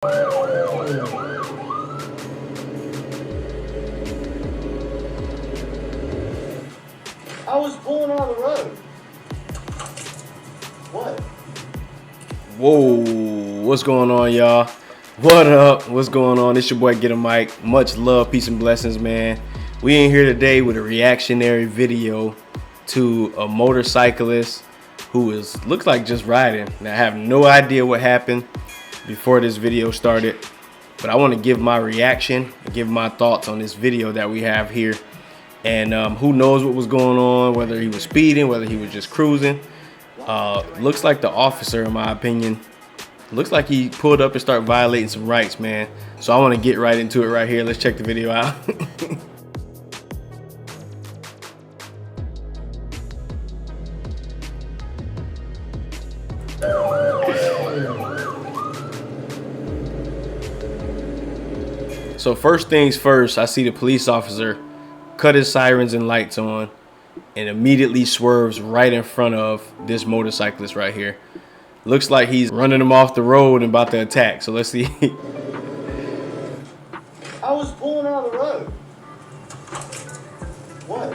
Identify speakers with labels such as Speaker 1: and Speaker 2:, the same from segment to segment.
Speaker 1: I was pulling on the road. What?
Speaker 2: Whoa, what's going on, y'all? What up? What's going on? It's your boy Get a Mic. Much love, peace, and blessings, man. We in here today with a reactionary video to a motorcyclist who looks like just riding. Now, I have no idea what happened before this video started, but I want to give my reaction and give my thoughts on this video that we have here. And who knows what was going on, whether he was speeding, whether he was just cruising. Looks like the officer, in my opinion, looks like he pulled up and started violating some rights, man. So I want to get right into it right here. Let's check the video out. So first things first, I see the police officer cut his sirens and lights on and immediately swerves right in front of this motorcyclist right here. Looks like he's running him off the road and about to attack. So let's see.
Speaker 1: I was pulling on the road. What?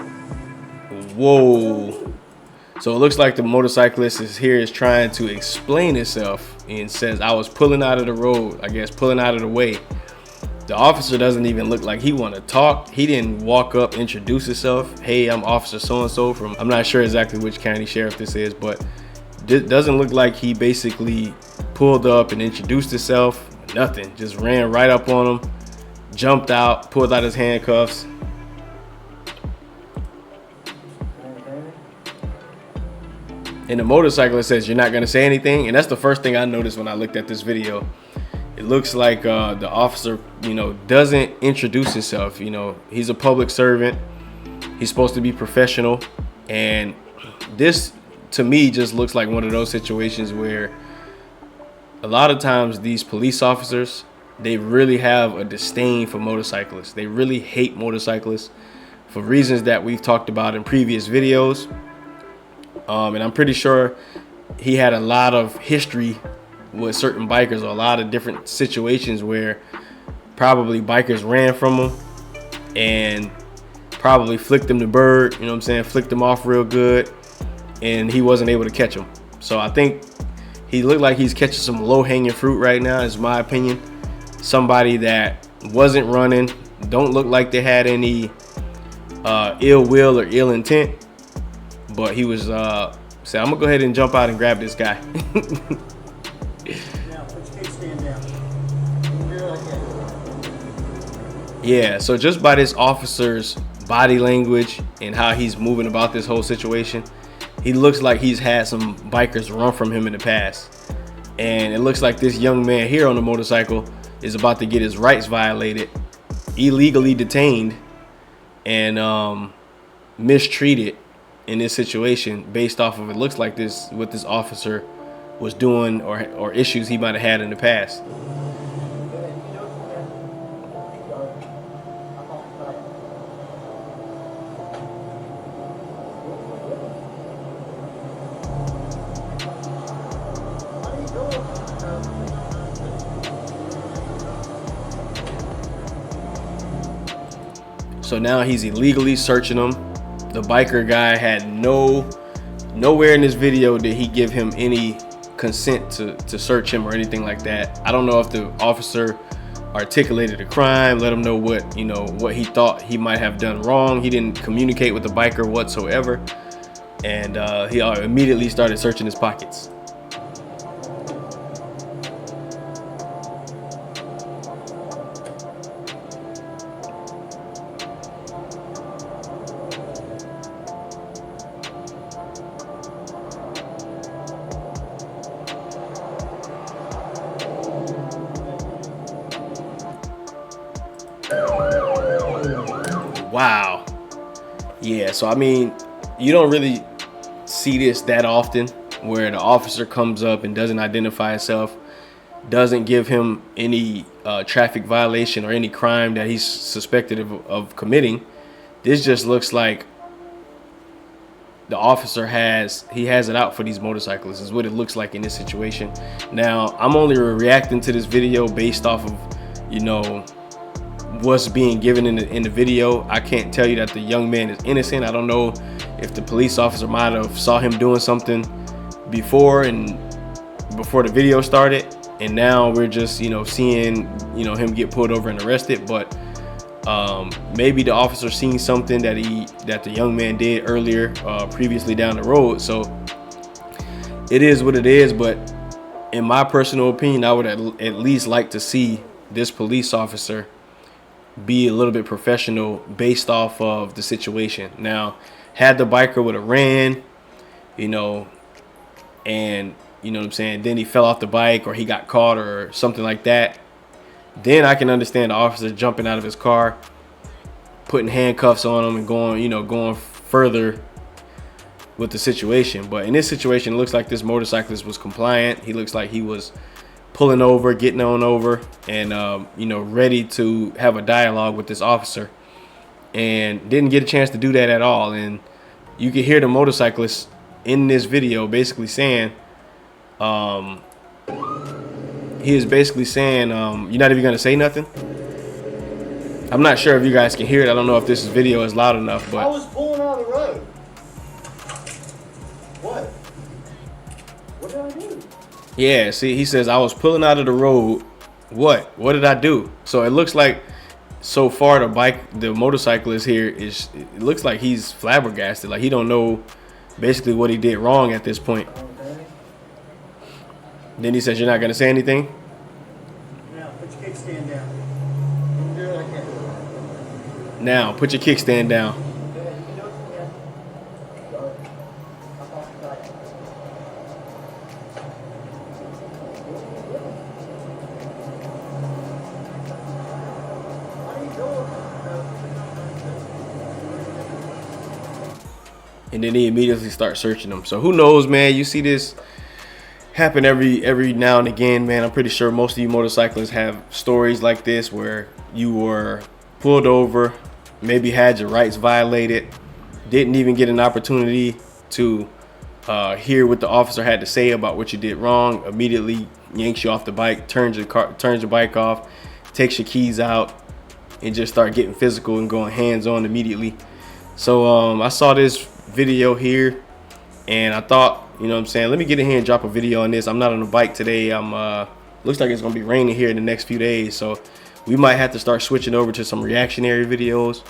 Speaker 2: Whoa. So it looks like the motorcyclist is trying to explain himself and says, I was pulling out of the road, I guess pulling out of the way. The officer doesn't even look like he want to talk. He didn't walk up, introduce himself. Hey, I'm Officer so-and-so from, I'm not sure exactly which county sheriff this is, but it doesn't look like he basically pulled up and introduced himself. Nothing, just ran right up on him, jumped out, pulled out his handcuffs. And the motorcyclist says, you're not gonna say anything? And that's the first thing I noticed when I looked at this video. It looks like the officer, doesn't introduce himself. He's a public servant. He's supposed to be professional. And this, to me, just looks like one of those situations where a lot of times these police officers, they really have a disdain for motorcyclists. They really hate motorcyclists for reasons that we've talked about in previous videos. And I'm pretty sure he had a lot of history with certain bikers, or a lot of different situations where probably bikers ran from him and probably flicked him the bird, flicked him off real good, and he wasn't able to catch him. So I think he looked like he's catching some low-hanging fruit right now, is my opinion. Somebody that wasn't running, don't look like they had any ill will or ill intent, but he was said, I'm gonna go ahead and jump out and grab this guy. Yeah, so just by this officer's body language and how he's moving about this whole situation, he looks like he's had some bikers run from him in the past. And it looks like this young man here on the motorcycle is about to get his rights violated, illegally detained, and mistreated in this situation based off of, it looks like this, what this officer was doing or issues he might have had in the past. So now he's illegally searching him. The biker guy had nowhere in this video did he give him any consent to search him or anything like that. I don't know if the officer articulated a crime, let him know what he thought he might have done wrong. He didn't communicate with the biker whatsoever, and he immediately started searching his pockets. Wow. Yeah, so I mean, you don't really see this that often, where the officer comes up and doesn't identify himself, doesn't give him any traffic violation or any crime that he's suspected of committing. This just looks like the officer has it out for these motorcyclists is what it looks like in this situation. Now I'm only reacting to this video based off of, you know, what's being given in the video. I can't tell you that the young man is innocent. I don't know if the police officer might have saw him doing something before the video started, and now we're just, you know, seeing, you know, him get pulled over and arrested. But maybe the officer seen something that the young man did earlier, previously down the road. So it is what it is. But in my personal opinion, I would at least like to see this police officer be a little bit professional based off of the situation. Now, had the biker would have ran, you know, and you know what I'm saying, then he fell off the bike or he got caught or something like that, then I can understand the officer jumping out of his car, putting handcuffs on him and going further with the situation. But in this situation, it looks like this motorcyclist was compliant. He looks like he was pulling over, getting on over, and you know, ready to have a dialogue with this officer, and didn't get a chance to do that at all. And you can hear the motorcyclist in this video basically saying, he is basically saying, you're not even gonna say nothing. I'm not sure if you guys can hear it. I don't know if this video is loud enough, but
Speaker 1: I was pulling out of the road. What? What did I do?
Speaker 2: yeah, see, he says I was pulling out of the road. What did I do? So it looks like so far the motorcyclist here it looks like he's flabbergasted, like he don't know basically what he did wrong at this point.
Speaker 1: Okay.
Speaker 2: Then he says, you're not gonna say anything?
Speaker 1: Now put your kickstand down. Don't do it like that.
Speaker 2: Now put your kickstand down. And then he immediately starts searching them. So who knows, man? You see this happen every now and again, man. I'm pretty sure most of you motorcyclists have stories like this where you were pulled over, maybe had your rights violated, didn't even get an opportunity to hear what the officer had to say about what you did wrong. Immediately yanks you off the bike, turns your bike off, takes your keys out, and just start getting physical and going hands-on immediately. So I saw this video here and I thought, you know what I'm saying, let me get in here and drop a video on this. I'm not on the bike today. Looks like it's gonna be raining here in the next few days, so we might have to start switching over to some reactionary videos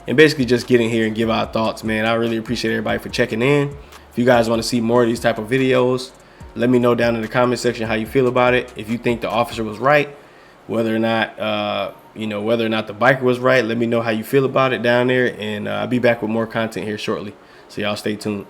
Speaker 2: and basically just get in here and give our thoughts, man. I really appreciate everybody for checking in. If you guys want to see more of these type of videos, let me know down in the comment section how you feel about it. If you think the officer was right, whether or not the biker was right, let me know how you feel about it down there, and I'll be back with more content here shortly. So y'all stay tuned.